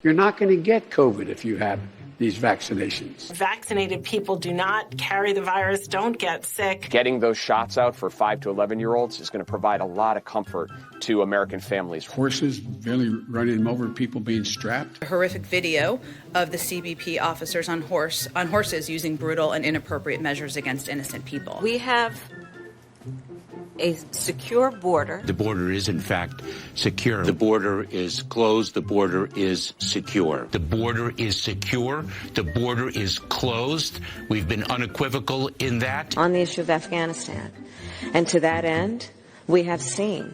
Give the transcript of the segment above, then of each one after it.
You're not going to get COVID if you have these vaccinations. Vaccinated people do not carry the virus, don't get sick. Getting those shots out for 5 to 11-year-olds is going to provide a lot of comfort to American families. Horses barely running them over, people being strapped. A horrific video of the CBP officers on horses using brutal and inappropriate measures against innocent people. We have a secure border. The border is, in fact, secure. The border is closed. The border is secure. The border is secure. The border is closed. We've been unequivocal in that. On the issue of Afghanistan. And to that end, we have seen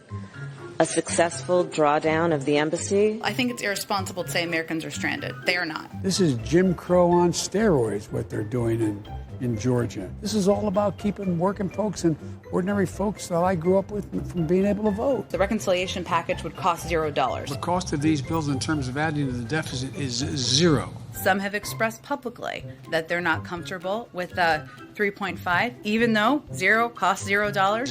a successful drawdown of the embassy. I think it's irresponsible to say Americans are stranded. They are not. This is Jim Crow on steroids, what they're doing in Georgia. This is all about keeping working folks and ordinary folks that I grew up with from being able to vote. The reconciliation package would cost $0. The cost of these bills in terms of adding to the deficit is zero. Some have expressed publicly that they're not comfortable with 3.5, even though zero costs $0.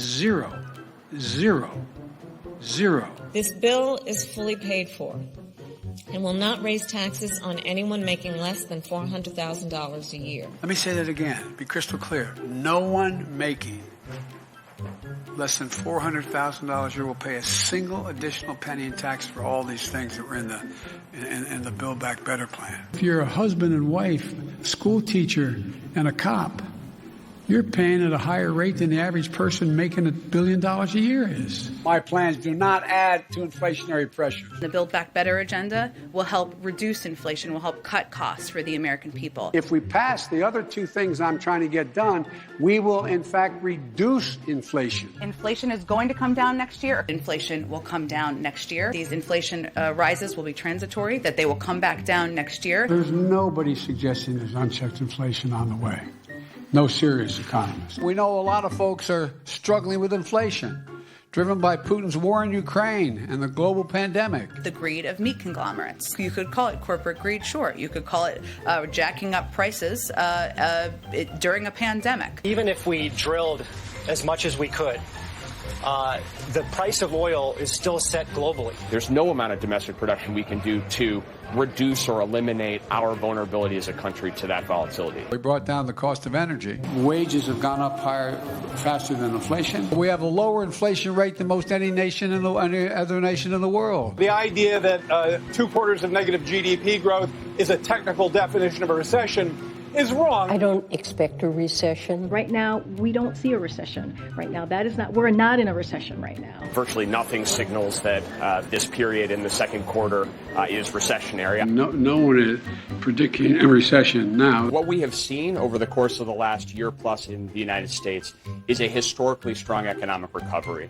Zero. This bill is fully paid for and will not raise taxes on anyone making less than $400,000 a year. Let me say that again, be crystal clear. No one making less than $400,000 a year will pay a single additional penny in tax for all these things that were in the Build Back Better plan. If you're a husband and wife, school teacher, and a cop, you're paying at a higher rate than the average person making $1 billion a year is. My plans do not add to inflationary pressures. The Build Back Better agenda will help reduce inflation, will help cut costs for the American people. If we pass the other two things I'm trying to get done, we will in fact reduce inflation. Inflation is going to come down next year. Inflation will come down next year. These inflation rises will be transitory, that they will come back down next year. There's nobody suggesting there's unchecked inflation on the way. No serious economist. We know a lot of folks are struggling with inflation, driven by Putin's war in Ukraine and the global pandemic. The greed of meat conglomerates. You could call it corporate greed, sure. You could call it jacking up prices during a pandemic. Even if we drilled as much as we could, the price of oil is still set globally. There's no amount of domestic production we can do to reduce or eliminate our vulnerability as a country to that volatility. We brought down the cost of energy. Wages have gone up faster than inflation. We have a lower inflation rate than most any other nation in the world. The idea that 2 quarters of negative GDP growth is a technical definition of a recession is wrong. I don't expect a recession. Right now, we don't see a recession. Right now, we're not in a recession right now. Virtually nothing signals that this period in the second quarter is recessionary. No one is predicting a recession now. What we have seen over the course of the last year plus in the United States is a historically strong economic recovery.